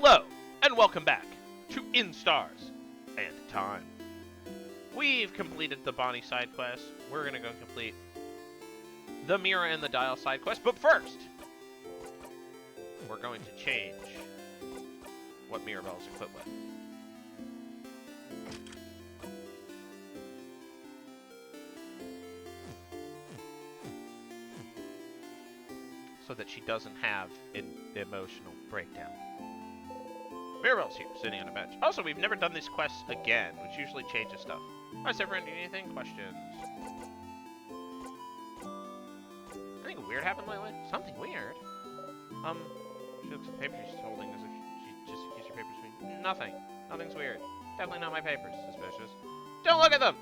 Hello, and welcome back to In Stars and Time. We've completed the Bonnie side quest. We're gonna go complete the Mira and the Dial side quest, but first, we're going to change what Mirabelle's equipped with. So that she doesn't have an emotional breakdown. Mirabelle's here, sitting on a bench. Also, we've never done these quests again, which usually changes stuff. Alright, Severin, do you need anything? Questions? Anything weird happened lately? Something weird? She looks at the papers she's holding as if she just accused your papers of being... Nothing. Nothing's weird. Definitely not my papers. Suspicious. Don't look at them!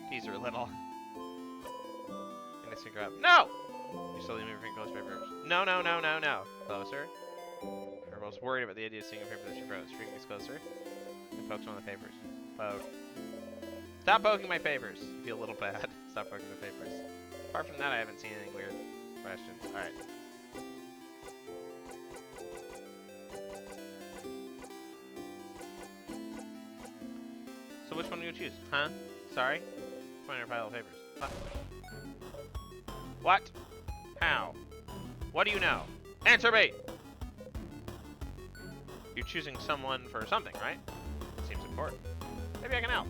Tease her a little. And I finger up. No! You slowly move your finger closer to papers. No, no, no, no, no. Closer. Mirabelle's worried about the idea of seeing a paper that she froze. String gets closer. And focus on the papers. Poke. Stop poking my papers. I feel a little bad. Stop poking the papers. Apart from that, I haven't seen anything weird. Questions. Alright. So which one do you choose? Huh? Sorry? Find your pile of papers. What? How? What do you know? Answer me! You're choosing someone for something, right? Seems important. Maybe I can help.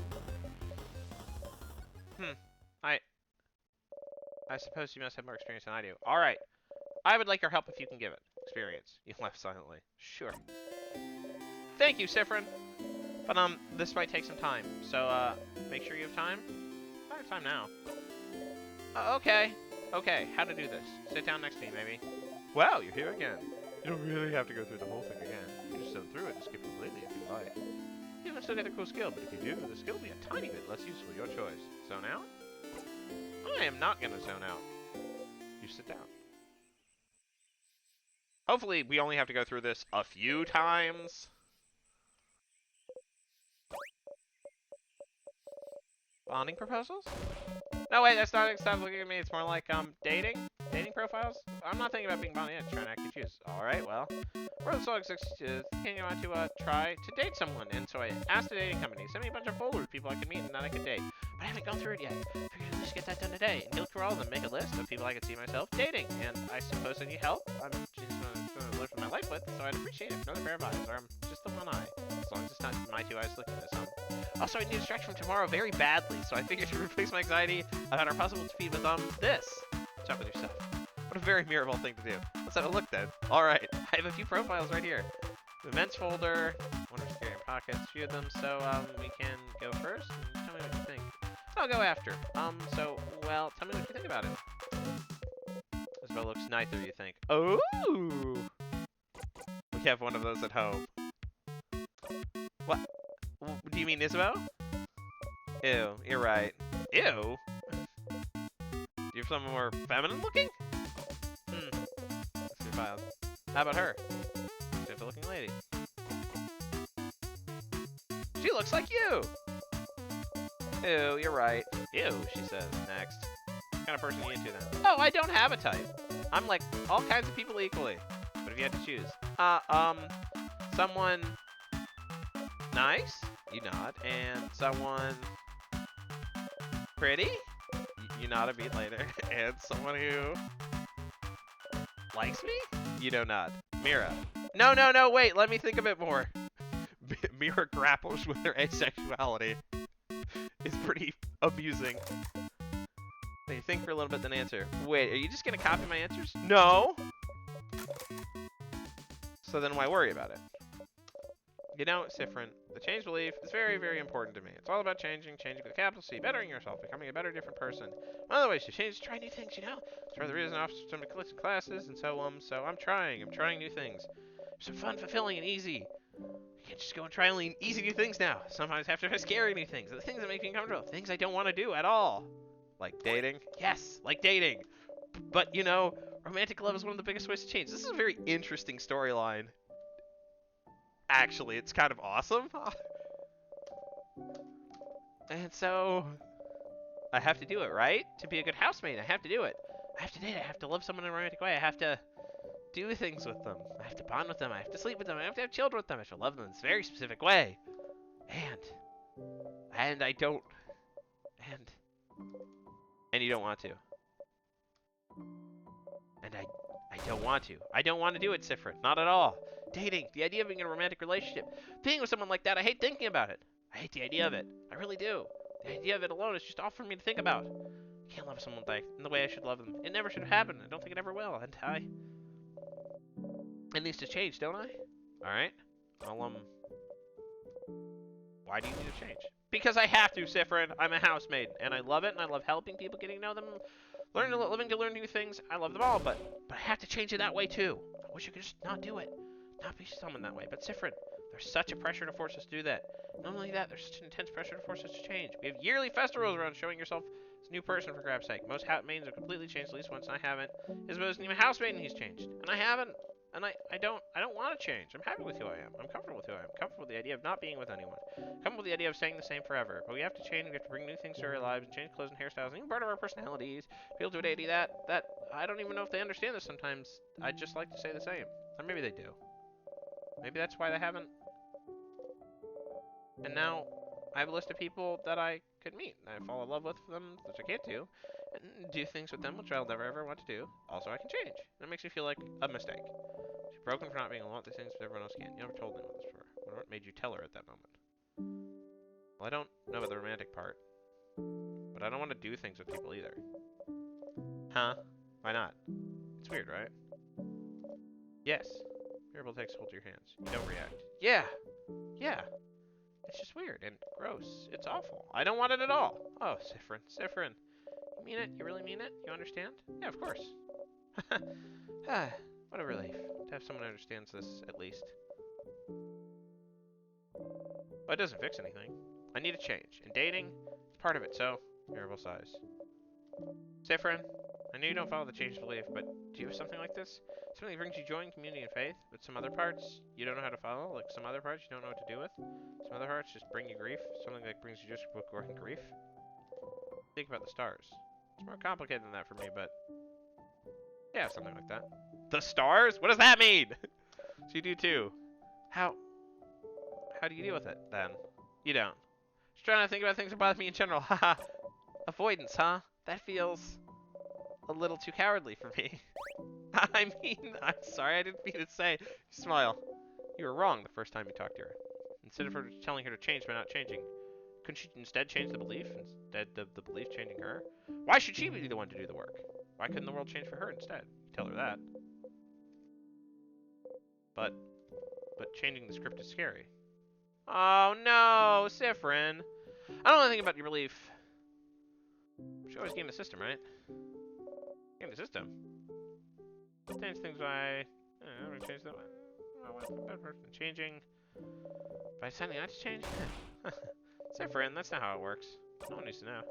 I suppose you must have more experience than I do. Alright. I would like your help if you can give it. Experience. You left silently. Sure. Thank you, Sifrin. But, this might take some time. So, make sure you have time. I have time now. Okay. Okay, how to do this. Sit down next to me, maybe. Wow, you're here again. You don't really have to go through the whole thing again. You can just zone through it and skip completely if you like. You can still get a cool skill, but if you do, the skill will be a tiny bit less useful. Your choice. Zone out? I am not going to zone out. You sit down. Hopefully, we only have to go through this a few times. Bonding proposals? No, wait, that's not, stop looking at me. It's more like, dating? Dating profiles? I'm not thinking about being bonded yet. Trying to actually choose. Alright, well. We're the Solix thinking about to, try to date someone. And so I asked the dating company, send me a bunch of folders of people I can meet and that I can date. But I haven't gone through it yet. Figured I'd just get that done today. And go through all of them, make a list of people I could see myself dating. And I suppose I need help. I'm just going to live my life with, so I'd appreciate it. Another pair of eyes, or just the one eye. As long as it's not my two eyes looking at this. Also, I need a distraction from tomorrow very badly, so I figured to replace my anxiety about our possible defeat with, this. Chat with yourself. What a very Mirabelle thing to do. Let's have a look then. Alright, I have a few profiles right here. The events folder, one of your pockets, a few of them, so, we can go first, and tell me what you think. I'll go after. Well, tell me what you think about it. Isabelle looks nicer, you think. Oh! We have one of those at home. What? Do you mean Isabelle? Ew, you're right. Ew? Do you have someone more feminine looking? Let's be wild. How about her? Gentle looking lady. She looks like you! Ew, you're right. Ew, she says next. What kind of person are you into then? Oh, I don't have a type. I'm like all kinds of people equally. But if you had to choose. Someone nice? You nod. And someone pretty? You nod a beat later. And someone who likes me? You don't nod. Mira. No, no, no, wait, let me think a bit more. Mira grapples with her asexuality. It's pretty amusing. So you think for a little bit, then answer. Wait, are you just gonna copy my answers? No! So then why worry about it? You know, Sifrin, the change belief is very, very important to me. It's all about changing with a capital C, bettering yourself, becoming a better, different person. One of the ways to change is try new things, you know? It's part of the reason I offer some classes, and so I'm trying new things. Some fun, fulfilling, and easy. You can't just go and try only easy new things now. Sometimes I have to try scary new things. The things that make me uncomfortable. Things I don't want to do at all. Like dating? Yes, like dating. But, you know, romantic love is one of the biggest ways to change. This is a very interesting storyline. Actually, it's kind of awesome. And so, I have to do it, right? To be a good housemate, I have to do it. I have to date, I have to love someone in a romantic way. I have to do things with them. I have to bond with them. I have to sleep with them. I have to have children with them. I should love them in this very specific way. And I don't. And you don't want to. And I don't want to. I don't want to do it, Sifrin. Not at all. Dating, the idea of being in a romantic relationship, being with someone like that, I hate thinking about it. I hate the idea of it. I really do. The idea of it alone is just awful for me to think about. I can't love someone like in the way I should love them. It never should have happened. I don't think it ever will. And it needs to change, don't I? Alright. Well, why do you need to change? Because I have to, Sifrin. I'm a housemaid, and I love it, and I love helping people, getting to know them, living to learn new things. I love them all, but I have to change it that way too. I wish I could just not do it, not be someone that way. But Sifrin, there's such a pressure to force us to do that. Not only that, there's such an intense pressure to force us to change. We have yearly festivals around showing yourself as a new person, for grab's sake. Most housemaidens have completely changed at least once, and I haven't. Isabel isn't even a housemaid, and he's changed, and I haven't. And I don't want to change. I'm happy with who I am. I'm comfortable with who I am. I'm comfortable with the idea of not being with anyone. I'm comfortable with the idea of staying the same forever. But we have to change. We have to bring new things to our lives and change clothes and hairstyles and even part of our personalities. People to a deity that I don't even know if they understand this sometimes. I just like to say the same. Or maybe they do. Maybe that's why they haven't. And now I have a list of people that I could meet. I fall in love with them, which I can't do. And do things with them, which I'll never ever want to do. Also, I can change. That makes me feel like a mistake. She's broken for not being able to want these things, but everyone else can. You never told anyone this before. I wonder what made you tell her at that moment. Well, I don't know about the romantic part. But I don't want to do things with people either. Huh? Why not? It's weird, right? Yes. Mirabelle takes hold of your hands. You don't react. Yeah! Yeah! It's just weird and gross. It's awful. I don't want it at all. Oh, Sifrin. Sifrin. You mean it? You really mean it? You understand? Yeah, of course. What a relief to have someone who understands this, at least. Well, it doesn't fix anything. I need a change, and dating is part of it, so Mirabelle sighs. Sifrin, I know you don't follow the change belief, but do you have something like this? Something that brings you joy, community, and faith, but some other parts you don't know how to follow? Like some other parts you don't know what to do with? Some other parts just bring you grief? Something that brings you just bookwork grief? Think about the stars. It's more complicated than that for me, but yeah, something like that. The stars? What does that mean? So you do too. How do you deal with it, then? You don't. Just trying to think about things that bother me in general. Haha. Avoidance, huh? That feels a little too cowardly for me. I mean, I'm sorry, I didn't mean to say. You smile. You were wrong the first time you talked to her. Instead of her telling her to change by not changing, couldn't she instead change the belief? Instead of the belief changing her? Why should she be the one to do the work? Why couldn't the world change for her instead? You tell her that. But changing the script is scary. Oh no, Sifrin. I don't know anything about your belief. She always game the system, right? Game the system. Change things by I'm gonna change that. I want a bad person. Changing by deciding not to change. Sifrin, that's not how it works. No one needs to know.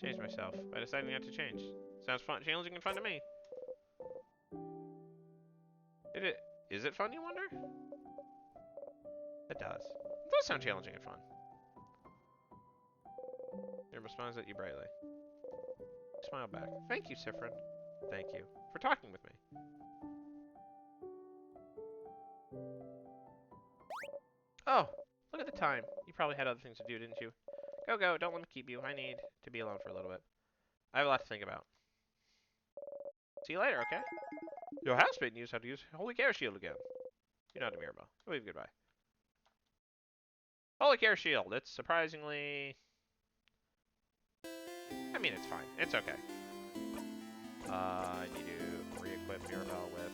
Change myself by deciding not to change. Sounds fun, challenging and fun to me. Is it fun, you wonder? It does. It does sound challenging and fun. It responds at you brightly. Smile back. Thank you, Sifrin. Thank you for talking with me. Oh, look at the time. You probably had other things to do, didn't you? Go. Don't let me keep you. I need to be alone for a little bit. I have a lot to think about. See you later, okay? Your housemaid knows how to use Holy Care Shield again. You know how to Mirabelle. Wave goodbye. Holy Care Shield. It's surprisingly... I mean, it's fine. It's okay. I need to re-equip Mirabelle with...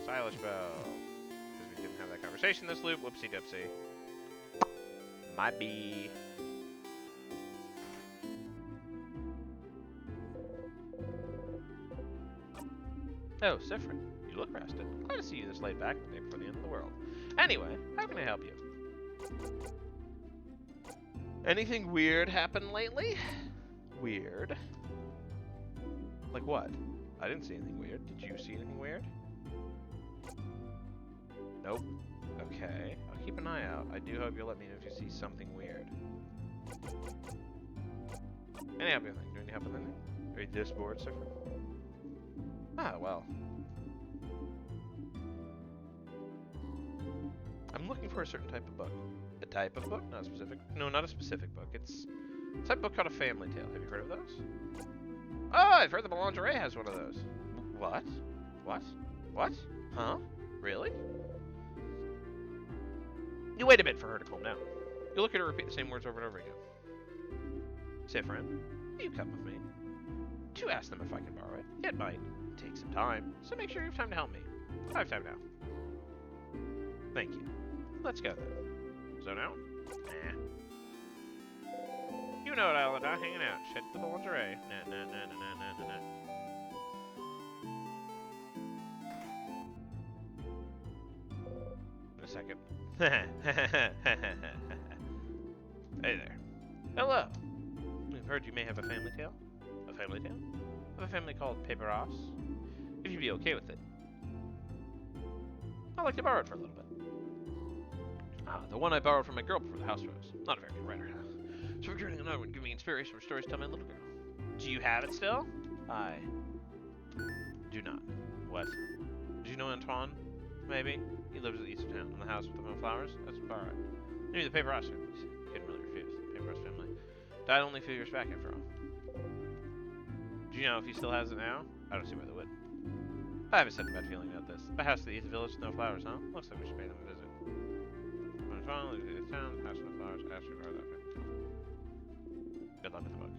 Stylish Bow. Because we didn't have that conversation this loop. Whoopsie-doopsie. Might be... Oh, Sifrin, you look rested. Glad to see you this late back the day before the end of the world. Anyway, how can I help you? Anything weird happened lately? Weird? Like what? I didn't see anything weird. Did you see anything weird? Nope. Okay, I'll keep an eye out. I do hope you'll let me know if you see something weird. Any help with anything? Do you need help with anything? Are you this bored, Sifrin? Ah, well. I'm looking for a certain type of book. A type of book? Not a specific. No, not a specific book. It's a type of book called a family tale. Have you heard of those? Oh, I've heard the Melangerie has one of those. What? What? What? Huh? Really? You wait a bit for her to calm down. You look at her repeat the same words over and over again. Siffrin, you come with me. To ask them if I can borrow it. It might take some time, so make sure you have time to help me. I have time now. Thank you. Let's go then. So now? Nah. You know it, Alada, hanging out. Shed the lingerie. Nah, nah, nah, nah, nah, nah, nah. In a second. Hey there. Hello. We've heard you may have a family tale. A family tale? Of a family called Paperos. If you'd be okay with it. I'd like to borrow it for a little bit. The one I borrowed from my girl before the house rose. Not a very good writer. So we're turning another one, giving me inspiration for stories to tell my little girl. Do you have it still? I do not. What? Do you know Antoine? Maybe? He lives at the east of town, in the house with the flowers. Let's borrow it. Maybe the Paperos family. Couldn't really refuse. The Paperos family died only a few years back, after all. Do you know if he still has it now? I don't see why they would. I have a such bad feeling about this. The house at the east village with no flowers, huh? Looks like we should pay them a visit. Antoine lives at the town, house with no flowers. Ask you borrow that family. Good luck with the book.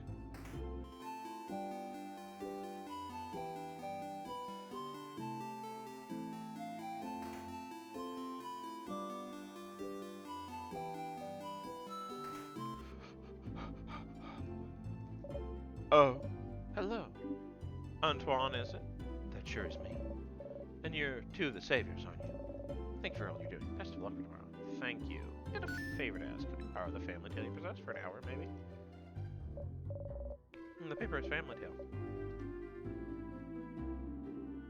Oh, hello. Antoine, is it? That sure is me. And you're two of the saviors, aren't you? Thank you for all you're doing. Best of luck for tomorrow. Thank you. I had a favor to ask. Could you borrow the family tale you possess for an hour, maybe? The paper is family tale.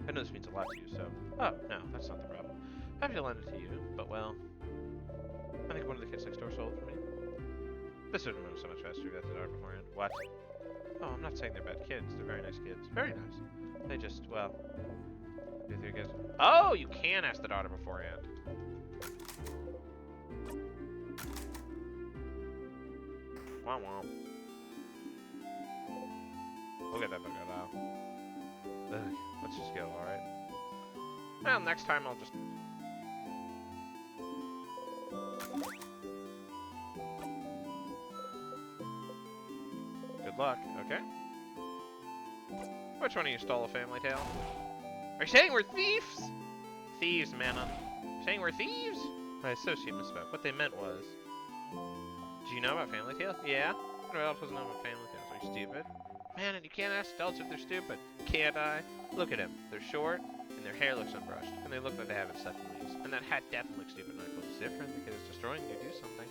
I know this means a lot to you, so... Oh, no, that's not the problem. Happy to lend it to you, but well... I think one of the kids next door sold it for me. This would have moved so much faster if you got the daughter beforehand. What? Oh, I'm not saying they're bad kids. They're very nice kids. Very nice. They just, well... Do you guys... Oh, you can ask the daughter beforehand. Wah wah. We'll get that book out now. Ugh, let's just go, alright? Well, next time I'll just... Good luck, okay? Which one of you stole a family tale? Are you saying we're thieves? Thieves, Manon. Saying we're thieves? My associate misspoke. What they meant was... Do you know about family tales? Yeah? Who else doesn't know about family tales? Are you stupid? Man, and you can't ask adults if they're stupid. Can't I? Look at them. They're short, and their hair looks unbrushed, and they look like they haven't slept in weeks. And that hat definitely looks stupid. And I it's different because it's destroying you. Do something.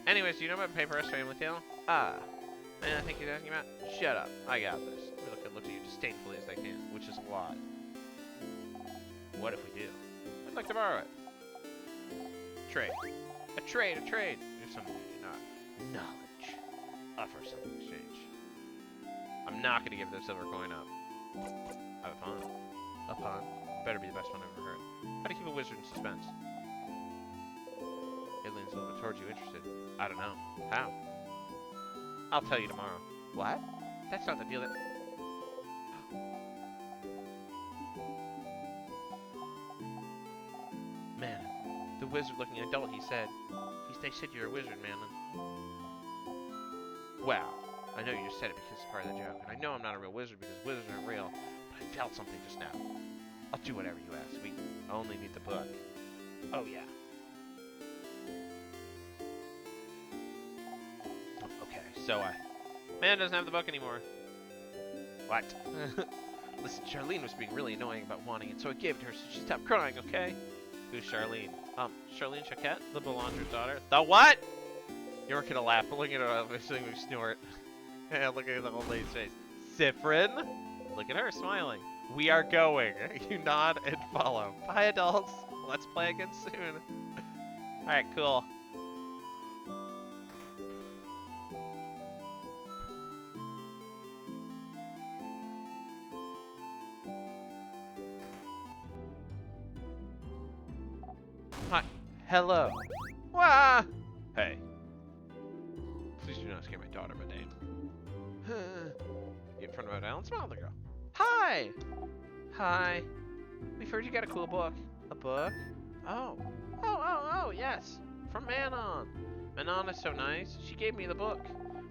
Anyways, do you know about Paperos family tale? Ah. Man, I think you're asking about? Shut up. I got this. They look at you disdainfully as they can, which is a lot. What if we do? I'd like to borrow it. Trade. A trade, a trade. Do something you do not. Knowledge. Offer something in exchange. I'm not going to give the silver coin up. I have a pawn. A pawn? Better be the best one I've ever heard. How do you keep a wizard in suspense? It leans a little bit towards you, interested. I don't know. How? I'll tell you tomorrow. What? That's not the deal that... Man, the wizard-looking adult, he said. They said you're a wizard, Manon. Wow. I know you just said it because it's part of the joke. And I know I'm not a real wizard because wizards aren't real. But I felt something just now. I'll do whatever you ask. We only need the book. Oh, yeah. Okay, so Man doesn't have the book anymore. What? Listen, Charlene was being really annoying about wanting it, so I gave it to her so she stopped crying, okay? Who's Charlene? Charlene Choquette, the Boulanger's daughter. The what? You weren't gonna laugh, but look at her listening we snort. Yeah, look at the old lady's face. Siffrin? Look at her smiling. We are going. You nod and follow. Bye, adults. Let's play again soon. Alright, cool. Hi. Hello. Wah! Hey. Please do not scare my daughter, Madame. Get in front of Ellen. Smile at the girl. Hi! Hi. We've heard you got a cool book. A book? Oh. Oh, yes. From Manon. Manon is so nice. She gave me the book.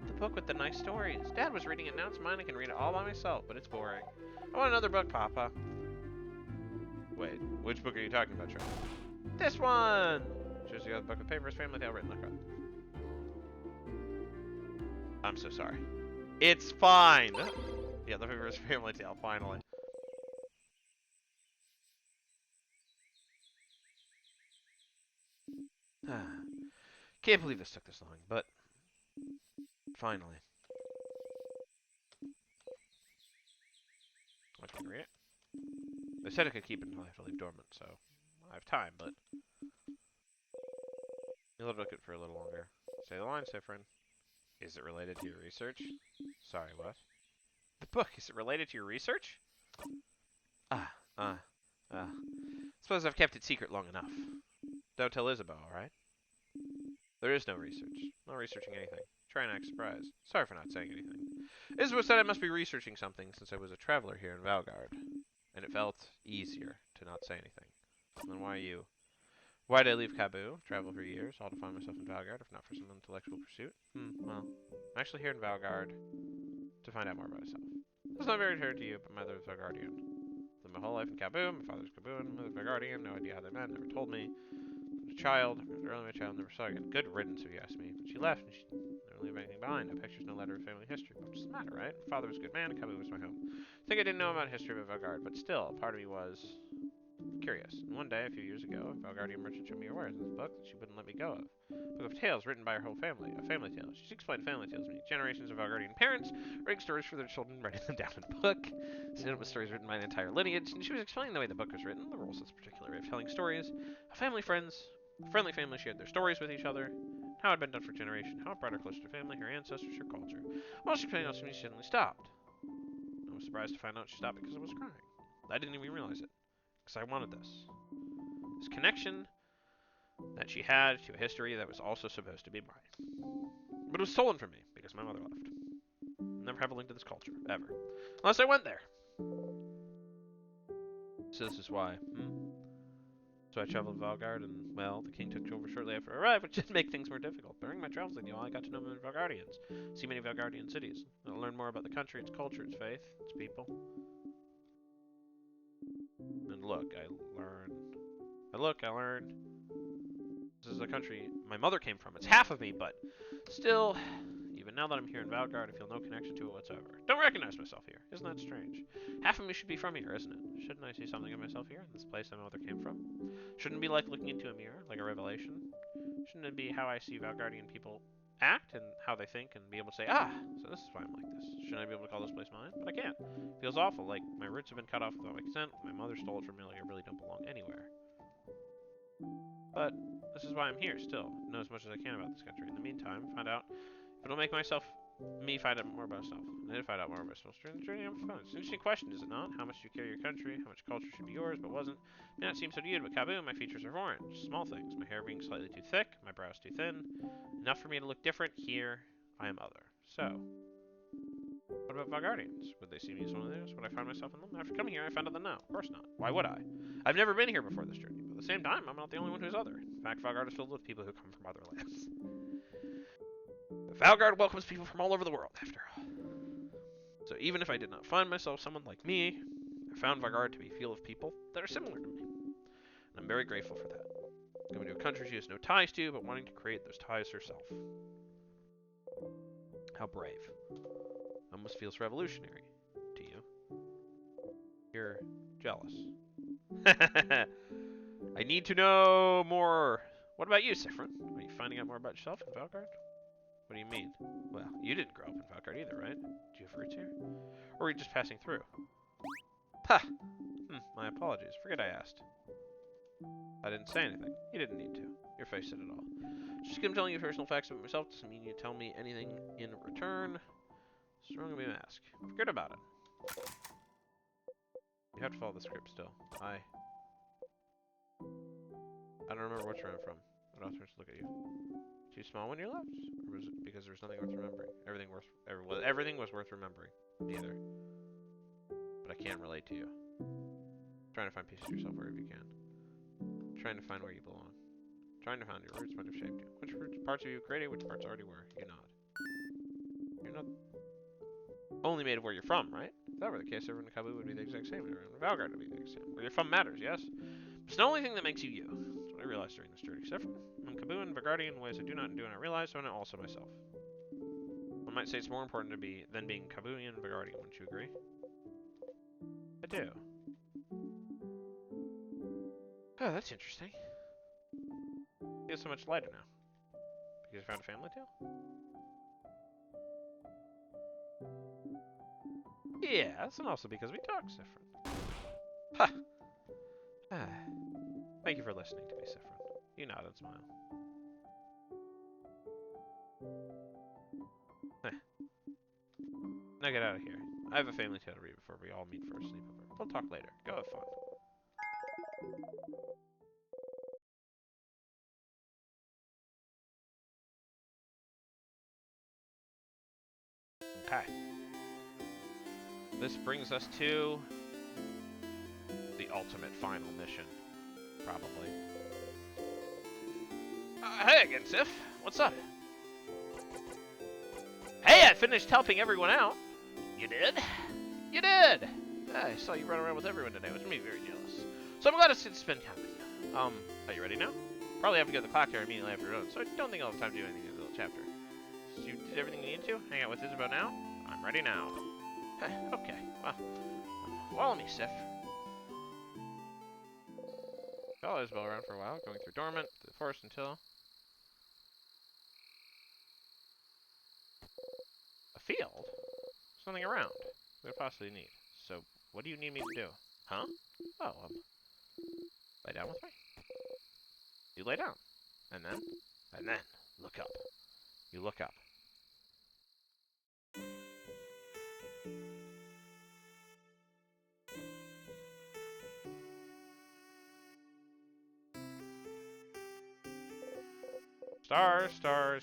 The book with the nice stories. Dad was reading it. Now it's mine. I can read it all by myself, but it's boring. I want another book, Papa. Wait, which book are you talking about, Charlie? This one! Shows you the book of papers, family tale written across. I'm so sorry. It's fine! Yeah, the papers, family tale, finally. Can't believe this took this long, but finally. I can read it. They said I could keep it until I have to leave dormant, so I have time, but you'll have to look at it for a little longer. Say the line, Siffrin. Is it related to your research? Sorry, what? The book, is it related to your research? Suppose I've kept it secret long enough. Don't tell Isabeau, alright? There is no research. Not researching anything. Try and act surprised. Sorry for not saying anything. Isabeau said I must be researching something since I was a traveler here in Valgard. And it felt easier to not say anything. Then why did I leave Kabul? Travel for years, all to find myself in Valgard, if not for some intellectual pursuit? Well, I'm actually here in Valgard to find out more about myself. It's not very fair to you, but my mother is Valgardian. Lived my whole life in Kabul, my father's Kabul, my mother's Valgardian, no idea how they met, never told me. I was a child, early my child, never saw again. Good riddance if you ask me. But she left, and she never leave anything behind. No pictures, no letter of family history. But what's the matter, right? My father was a good man, and Kabul was my home. I think I didn't know about history of Valgard, but still, a part of me was curious. And one day, a few years ago, a Valgardian merchant showed me her wares in this book that she wouldn't let me go of. A book of tales written by her whole family. A family tale. She explained family tales to me. Generations of Valgardian parents writing stories for their children, writing them down in a book. She ended up with stories written by an entire lineage, and she was explaining the way the book was written, the rules of this particular way of telling stories, how friendly family shared their stories with each other, how it had been done for generations, how it brought her closer to family, her ancestors, her culture. While she explained it to me, she suddenly stopped. I was surprised to find out she stopped because I was crying. I didn't even realize it. Because I wanted this. This connection that she had to a history that was also supposed to be mine. But it was stolen from me because my mother left. I'll never have a link to this culture, ever. Unless I went there. So this is why. So I traveled to Valgard, and, well, the king took over shortly after I arrived, which did make things more difficult. During my travels with you all, I got to know many Valgardians, see many Valgardian cities. I learned more about the country, its culture, its faith, its people. And look, I learned. This is the country my mother came from. It's half of me, but still, even now that I'm here in Valgard, I feel no connection to it whatsoever. Don't recognize myself here. Isn't that strange? Half of me should be from here, isn't it? Shouldn't I see something of myself here, in this place my mother came from? Shouldn't it be like looking into a mirror, like a revelation? Shouldn't it be how I see Valgardian people act and how they think and be able to say, so this is why I'm like this. Shouldn't I be able to call this place mine? But I can't. It feels awful, like my roots have been cut off without my consent. My mother stole it from me like I really don't belong anywhere. But this is why I'm here still. Know as much as I can about this country. In the meantime, find out if it'll make me find out more about myself. I did find out more about myself during the journey. I'm fun. It's an interesting question, is it not? How much do you care your country? How much culture should be yours, but wasn't? May not seem so to you, but Kabul, my features are foreign. Just small things. My hair being slightly too thick, my brows too thin. Enough for me to look different. Here, I am other. So, what about Valgardians? Would they see me as one of theirs? Would I find myself in them? After coming here, I found out that no, of course not. Why would I? I've never been here before this journey, but at the same time, I'm not the only one who's other. In fact, Valgard is filled with people who come from other lands. Valgard welcomes people from all over the world, after all. So even if I did not find myself someone like me, I found Valgard to be full of people that are similar to me. And I'm very grateful for that. Coming to a country she has no ties to, but wanting to create those ties herself. How brave. Almost feels revolutionary to you. You're jealous. I need to know more. What about you, Siffrin? Are you finding out more about yourself in Valgard? What do you mean? Well, you didn't grow up in Valgard either, right? Do you have roots here? Or were you just passing through? Ha! My apologies. Forget I asked. I didn't say anything. You didn't need to. Your face said it all. Just because I'm telling you personal facts about myself doesn't mean you tell me anything in return. Strong of me to ask. Forget about it. You have to follow the script still. I don't remember which room I'm from. I don't have to look at you. Too small when you left? Or was it because there was nothing worth remembering? Everything was worth remembering. Neither. But I can't relate to you. Trying to find pieces of yourself wherever you can. Trying to find where you belong. Trying to find your roots might have shaped you. Which parts of you created, which parts already were. You nod. You're not only made of where you're from, right? If that were the case, everyone in Kabbu would be the exact same. Everyone in Valgard would be the exact same. Where you're from matters, yes? It's the only thing that makes you you. That's what I realized during this journey. Except for I'm Kabbu and Valgardi in ways I do not realize, so I know also myself. One might say it's more important to be than being Kabuian and Valgardian, wouldn't you agree? I do. Oh, that's interesting. Feels so much lighter now. Because you found a family tale? Yes, and also because we talk Siffrin. Ha! Thank you for listening to me, Siffrin. You nod and smile. Now get out of here. I have a family tale to read before we all meet for a sleepover. We'll talk later. Go have fun. Okay. This brings us to the ultimate final mission, probably. Hey again, Sif. What's up? Hey, I finished helping everyone out. You did? You did! I saw you run around with everyone today, which made me very jealous. So I'm glad to spend time with you. Are you ready now? Probably have to go to the clock tower immediately after you're done, so I don't think I'll have time to do anything in this little chapter. So you did everything you need to? Hang out with Isabelle now? I'm ready now. Okay, well, follow me, Sif. Follow Isabelle around for a while, going through Dormant, through the forest until... A field? There's nothing around. We could possibly need. So, what do you need me to do? Huh? Oh, lay down with me? You lay down. And then? And then, look up. You look up. Stars, stars,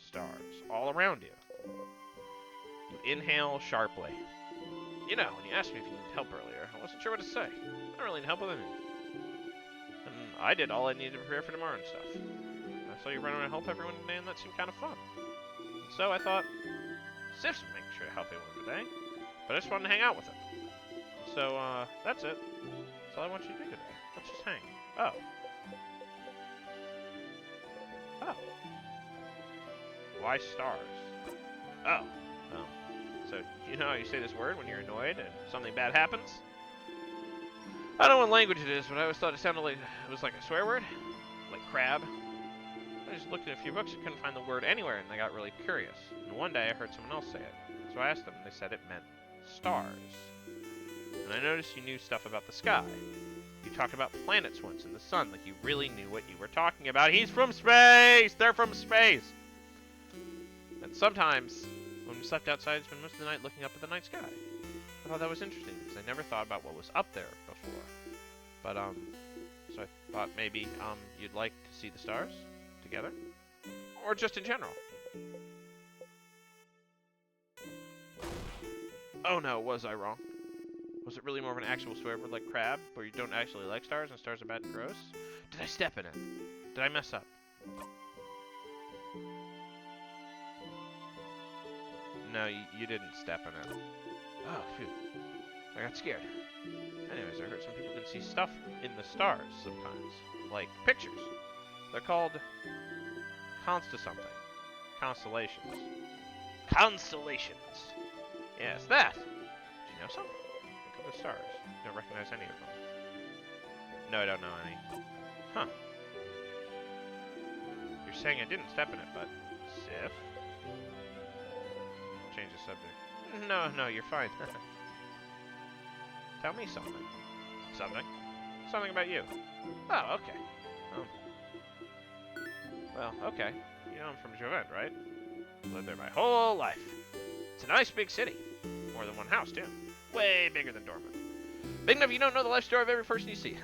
stars. All around you. You inhale sharply. You know, when you asked me if you needed help earlier, I wasn't sure what to say. I don't really need help with anything. And I did all I needed to prepare for tomorrow and stuff. I saw you run around and help everyone today, and that seemed kind of fun. And so I thought, Sif's making sure to help everyone today, but I just wanted to hang out with him. So, that's it. That's all I want you to do today. Let's just hang. Oh. Oh. Why stars? Oh. Oh. So, you know how you say this word when you're annoyed and something bad happens? I don't know what language it is, but I always thought it sounded like it was like a swear word. Like crab. I just looked at a few books and couldn't find the word anywhere, and I got really curious. And one day I heard someone else say it. So I asked them, and they said it meant stars. And I noticed you knew stuff about the sky. You talked about planets once in the sun, like you really knew what you were talking about. He's from space! They're from space! And sometimes, when we slept outside, I'd spend most of the night looking up at the night sky. I thought that was interesting, because I never thought about what was up there before. But, so I thought maybe, you'd like to see the stars together? Or just in general? Oh no, was I wrong? Was it really more of an actual swear word like crab, where you don't actually like stars and stars are bad and gross? Did I step in it? Did I mess up? No, you didn't step in it. Oh, phew. I got scared. Anyways, I heard some people can see stuff in the stars sometimes. Like pictures. They're called something. Constellations. Constellations! Yes, that! Did you know something? Look at the stars. You don't recognize any of them. No, I don't know any. Huh. You're saying I didn't step in it, but... Sif? Change the subject. No, you're fine. Tell me something. Something? Something about you. Oh, okay. Well, okay. You know I'm from Jovet, right? Lived there my whole life. It's a nice big city. More than one house, too. Way bigger than Dormant. Big enough you don't know the life story of every person you see.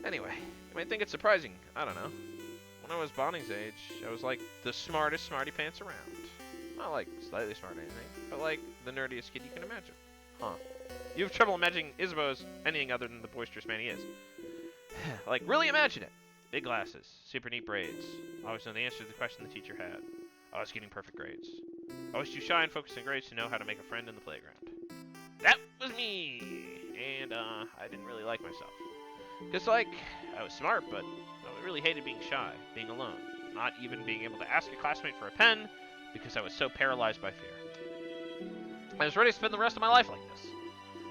Anyway, you might think it's surprising. I don't know. When I was Bonnie's age, I was like the smartest smarty pants around. Not like slightly smart or anything, but like the nerdiest kid you can imagine. Huh. You have trouble imagining Isabeau as anything other than the boisterous man he is. Like, really imagine it. Big glasses, super neat braids. Always know the answer to the question the teacher had. Always getting perfect grades. Always too shy and focused on grades to know how to make a friend in the playground. That was me! And, I didn't really like myself. Because, like, I was smart, but I really hated being shy, being alone, not even being able to ask a classmate for a pen because I was so paralyzed by fear. I was ready to spend the rest of my life like this.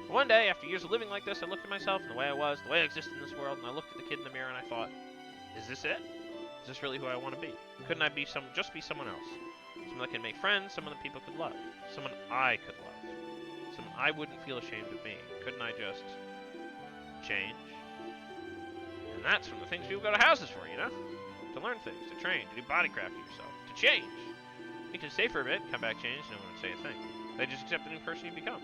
But one day, after years of living like this, I looked at myself and the way I was, the way I existed in this world, and I looked at the kid in the mirror and I thought, is this it? Is this really who I want to be? Couldn't I be just be someone else? Someone that can make friends, someone that people could love, someone I could love, someone I wouldn't feel ashamed of being. Couldn't I just change? And that's from the things people go to houses for, you know? To learn things, to train, to do body crafting yourself, to change. You can stay for a bit, come back changed, no one would say a thing. They just accept the new person you become.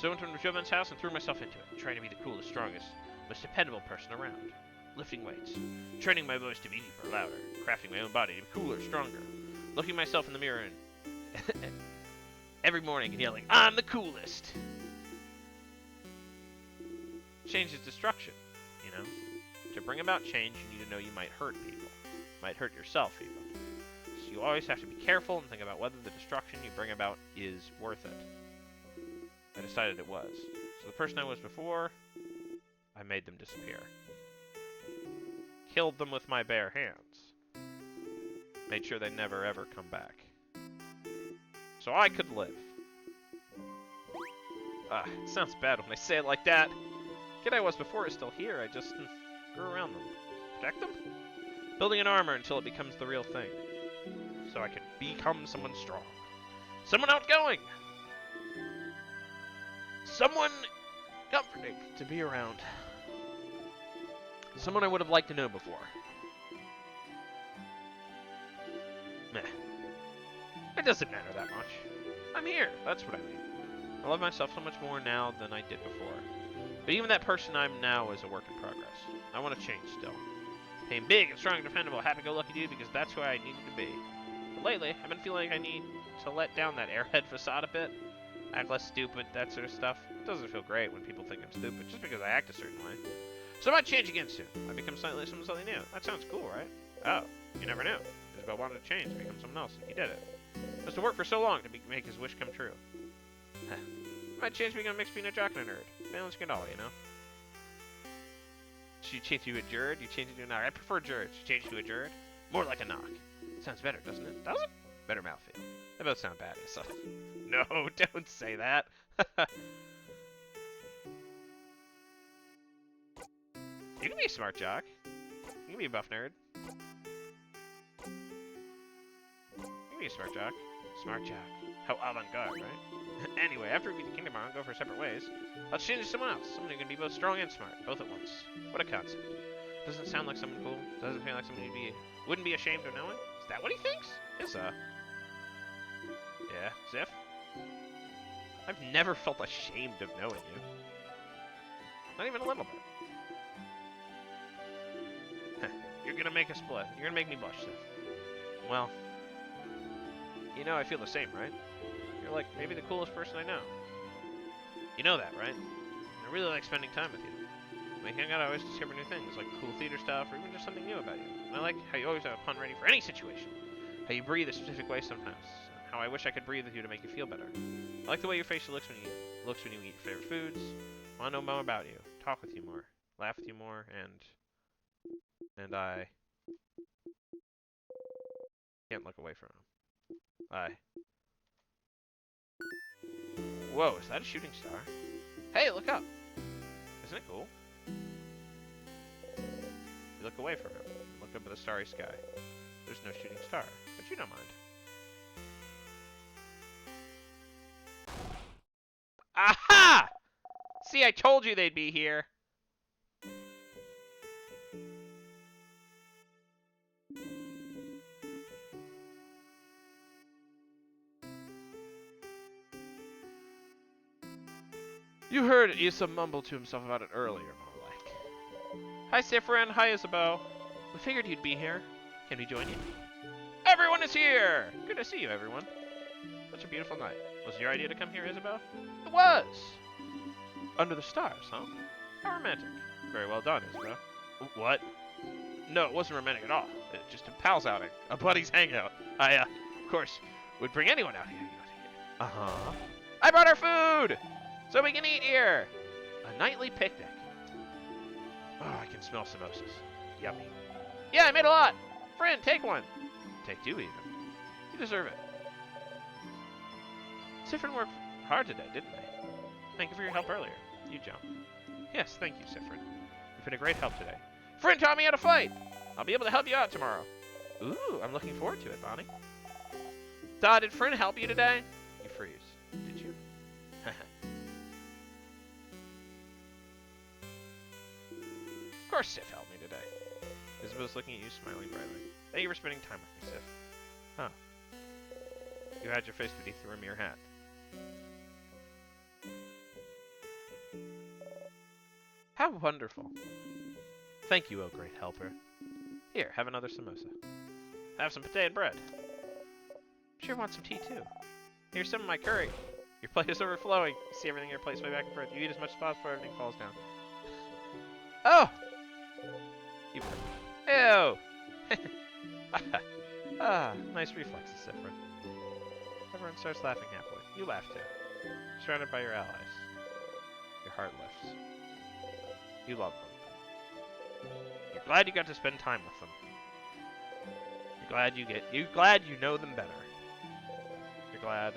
So I went to Joven's house and threw myself into it, trying to be the coolest, strongest, most dependable person around. Lifting weights, training my voice to be deeper, louder, crafting my own body to be cooler, stronger, looking myself in the mirror and every morning and yelling, I'm the coolest! Change is destruction, you know? To bring about change, you need to know you might hurt people. Might hurt yourself, even. So you always have to be careful and think about whether the destruction you bring about is worth it. I decided it was. So the person I was before, I made them disappear. Killed them with my bare hands. Made sure they never ever come back. So I could live. It sounds bad when I say it like that. The kid I was before is still here, I just grew around them. Protect them? Building an armor until it becomes the real thing. So I can become someone strong. Someone outgoing! Someone comforting to be around. Someone I would have liked to know before. Meh. It doesn't matter that much. I'm here, that's what I mean. I love myself so much more now than I did before. But even that person I'm now is a work in progress. I want to change still. Being big and strong and dependable, happy-go-lucky dude because that's who I needed to be. But lately, I've been feeling like I need to let down that airhead facade a bit. Act less stupid, that sort of stuff. It doesn't feel great when people think I'm stupid just because I act a certain way. So I might change again soon. I become someone slightly new. That sounds cool, right? Oh, you never knew. Isabelle wanted to change, become someone else, and he did it. Must have worked for so long to make his wish come true. Might change become a mixed between a jock and a nerd. Balancing it all, you know? She changed you to a Jerd, you changed it to a knock. I prefer Jerd. She changed to a Jerd. More like a knock. Sounds better, doesn't it? Does it? Better mouthfeel. They both sound bad, so. No, don't say that. You can be a smart jock. You can be a buff nerd. You can be a smart jock. Smart jock. How avant-garde, right? Anyway, after we beat the Kingdom and go for separate ways, let's change to someone else. Someone who can be both strong and smart, both at once. What a concept. Doesn't it sound like someone cool? Doesn't it feel like someone wouldn't be ashamed of knowing? Is that what he thinks? Yes, yeah, Ziff? I've never felt ashamed of knowing you. Not even a little bit. You're gonna make a split. You're gonna make me blush, Ziff. Well, you know I feel the same, right? You're like maybe the coolest person I know. You know that, right? I really like spending time with you. When we hang out, I always discover new things, like cool theater stuff, or even just something new about you. And I like how you always have a pun ready for any situation. How you breathe a specific way sometimes. And how I wish I could breathe with you to make you feel better. I like the way your face looks when you eat your favorite foods. I want to know more about you. Talk with you more. Laugh with you more, and I can't look away from him. Whoa, is that a shooting star? Hey, look up! Isn't it cool? You look away from him. Look up at the starry sky. There's no shooting star, but you don't mind. Aha! See, I told you they'd be here. You heard Issa mumble to himself about it earlier, more like. Hi, Sifrin. Hi, Isabel. We figured you'd be here. Can we join you? Everyone is here! Good to see you, everyone. Such a beautiful night. Was it your idea to come here, Isabel? It was! Under the stars, huh? How romantic. Very well done, Isabel. What? No, it wasn't romantic at all. It's just a pal's outing. A buddy's hangout. Of course, would bring anyone out here. Uh-huh. I brought our food! So we can eat here! A nightly picnic. Oh, I can smell samosas. Yummy. Yeah, I made a lot! Friend, take one! Take two, even. You deserve it. Sifrin worked hard today, didn't they? Thank you for your help earlier. You jump. Yes, thank you, Sifrin. You've been a great help today. Friend taught me how to fight! I'll be able to help you out tomorrow. Ooh, I'm looking forward to it, Bonnie. Dad, did Friend help you today? You freeze. Did you? Of course Sif helped me today. Isabel's looking at you, smiling brightly. Thank you for spending time with me, Sif. Huh. You had your face beneath the rim of your hat. How wonderful. Thank you, O great helper. Here, have another samosa. Have some potato and bread. Sure want some tea, too. Here's some of my curry. Your plate is overflowing. You see everything in your plate sway back and forth. You eat as much as possible, everything falls down. Oh! You ew! Nice reflexes, Sifrin. Everyone starts laughing happily. You laugh too. Surrounded by your allies. Your heart lifts. You love them. You're glad you got to spend time with them. You're glad you know them better. You're glad.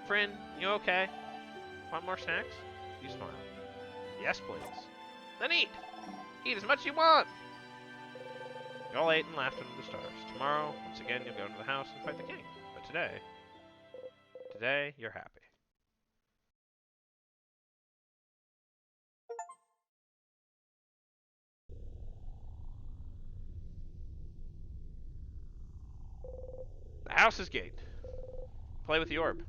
Friend, you okay? Want more snacks? You smile. Yes, please. Then eat! Eat as much as you want! You all ate and laughed under the stars. Tomorrow, once again, you'll go into the house and fight the king. But today, you're happy. The house is gated. Play with the orb.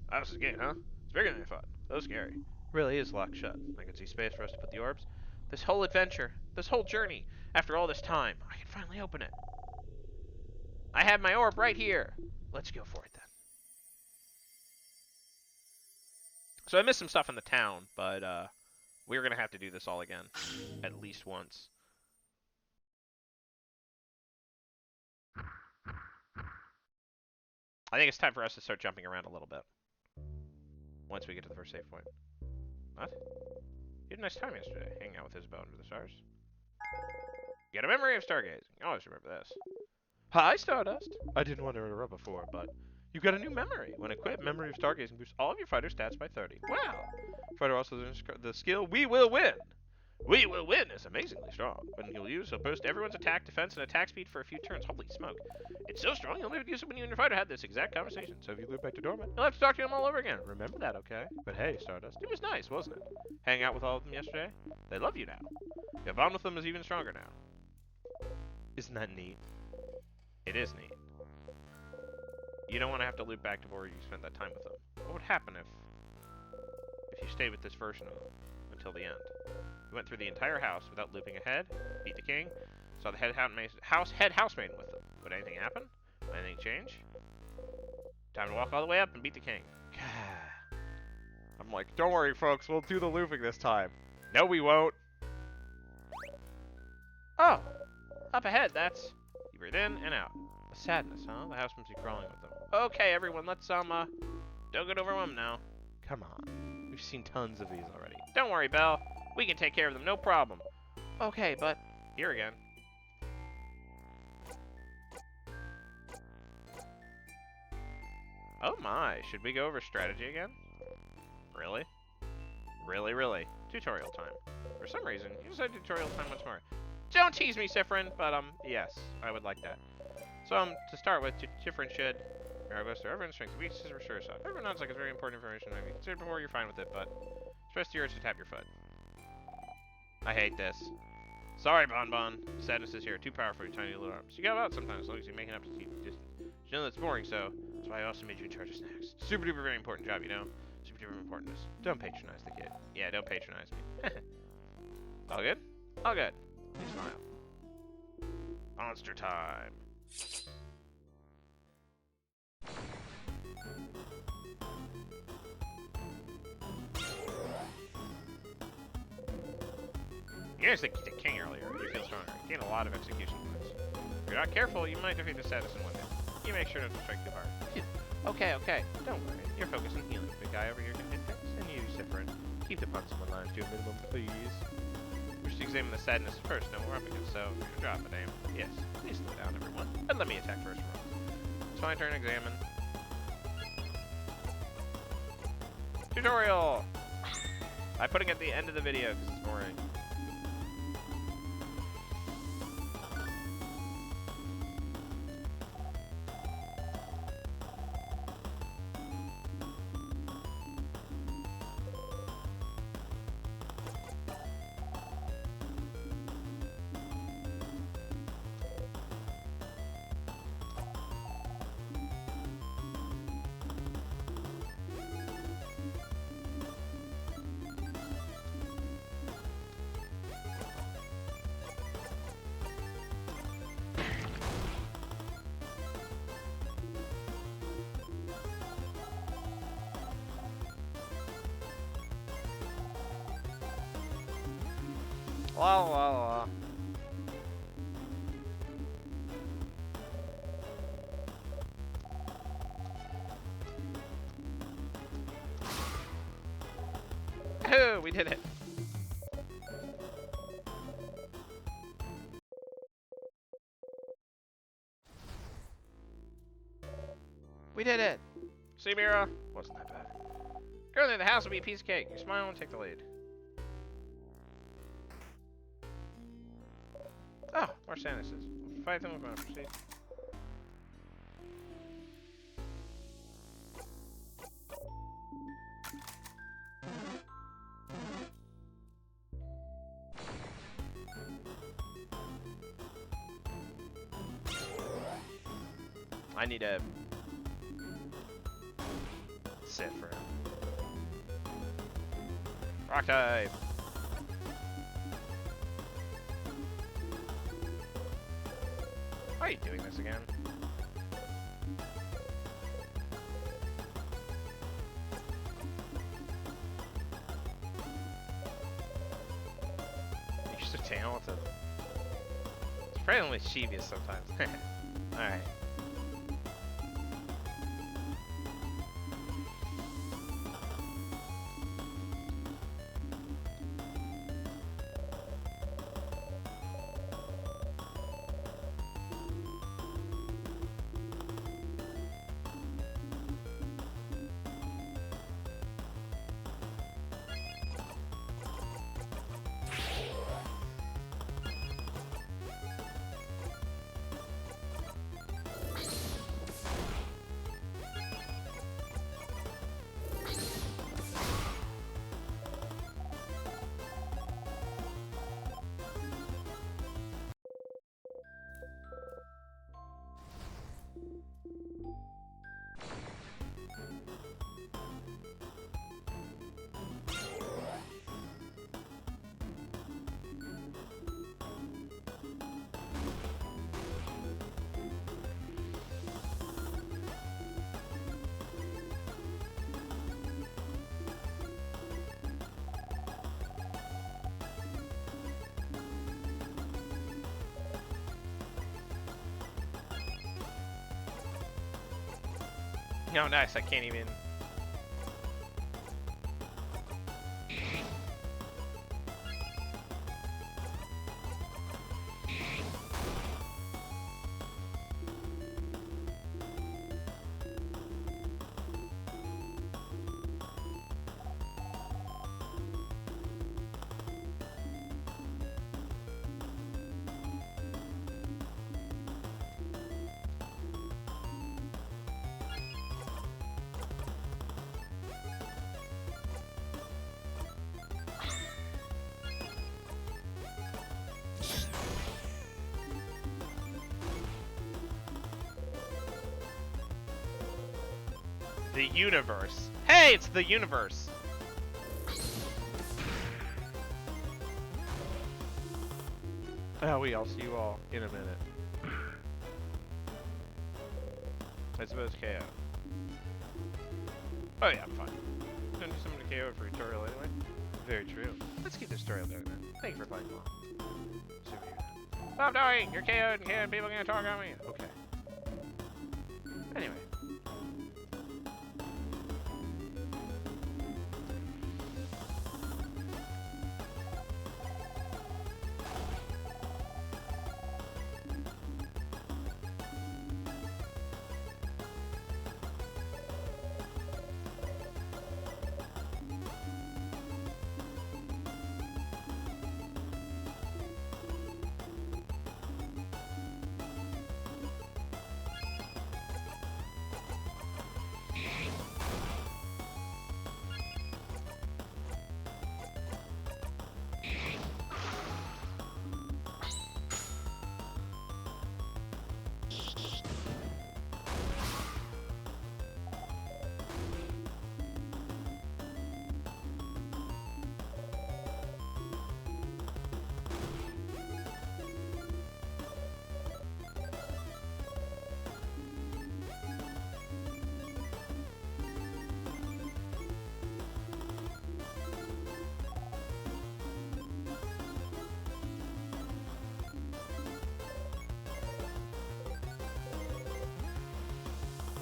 The house is gated, huh? It's bigger than I thought. So scary. It really is locked shut. I can see space for us to put the orbs. This whole adventure, this whole journey, after all this time, I can finally open it. I have my orb right here. Let's go for it then. So I missed some stuff in the town, but we're going to have to do this all again. At least once. I think it's time for us to start jumping around a little bit. Once we get to the first save point. What? You had a nice time yesterday, hanging out with Isabel under the stars. Get a memory of stargazing. I always remember this. Hi, Stardust. I didn't want to interrupt before, but you've got a new memory. When equipped, memory of stargazing boosts all of your fighter stats by 30. Wow! Fighter also learns the skill We Will Win. We Will Win is amazingly strong. When you'll use, it'll boost everyone's attack, defense, and attack speed for a few turns. Holy smoke. It's so strong, you'll never use it when you and your fighter had this exact conversation. So if you loop back to Dorman, you'll have to talk to him all over again. Remember that, okay? But hey, Stardust, it was nice, wasn't it? Hang out with all of them yesterday? They love you now. Your bond with them is even stronger now. Isn't that neat? It is neat. You don't want to have to loop back to where you spent that time with them. What would happen if you stayed with this version of them until the end? You went through the entire house without looping ahead, beat the king, saw the head housemaiden with them. Would anything happen? Would anything change? Time to walk all the way up and beat the king. I'm like, don't worry, folks, we'll do the looping this time. No, we won't. Oh, up ahead, that's... You breathe in and out. The sadness, huh? The house must be crawling with them. Okay, everyone, let's, don't get overwhelmed now. Come on. We've seen tons of these already. Don't worry, Belle. We can take care of them, no problem. Okay, but... Here again. Oh my, should we go over strategy again? Really? Really? Tutorial time. For some reason, you decided tutorial time once more. Don't tease me, Sifrin, but, yes, I would like that. So, to start with, Sifrin should... Regardless of everyone's strengths, weaknesses, or sure stuff. Everyone knows like it's very important information. Maybe consider before you're fine with it, but... Express the urge to tap your foot. I hate this. Sorry, Bonbon. Sadness is here. Too powerful for your tiny little arms. You got out sometimes, as long as you're making up to keep distance. You know that's boring, so that's why I also made you in charge of snacks. Super duper very important job, you know? Super duper importantness. Don't patronize the kid. Yeah, don't patronize me. All good? All good. You smile. Monster time. You guys the king earlier. You feel stronger. You gain a lot of execution points. If you're not careful, you might defeat the status in one hit. You make sure not to strike too hard. Okay, okay. Don't worry. You're focused on healing. The guy over here can hit things, and you, Sifrin. Keep the puns and one-liners to a minimum, please. We should examine the sadness first. No more replicas, so if you drop a name. Yes. Please slow down, everyone. And let me attack first. It's my turn to examine. Tutorial! I'm putting it at the end of the video because it's boring. La la la. Oh, we did it. We did it. See, Mira? Wasn't that bad. Go in the house will be a piece of cake. You smile and take the lead. Oh, more Sanuses. Fight them, we're going to proceed. I need a sit for him. Rock type. Why are you doing this again? You're so talented. It's friendly mischievous sometimes. Alright. No, nice. I can't even. The universe. Hey, it's the universe. I'll see you all in a minute. I suppose KO. Oh yeah, I'm fine. Don't do someone to KO for a tutorial anyway. Very true. Let's keep this tutorial going then. Thank you for playing along. Super you. Stop dying! You're KO'd and people are gonna talk on me. Okay. Anyway.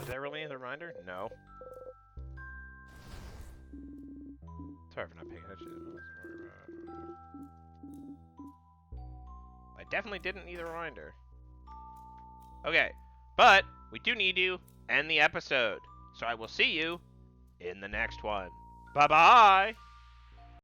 Did I really need the reminder? No. Sorry for not paying attention. I definitely didn't need a reminder. Okay, but we do need to end the episode. So I will see you in the next one. Bye-bye!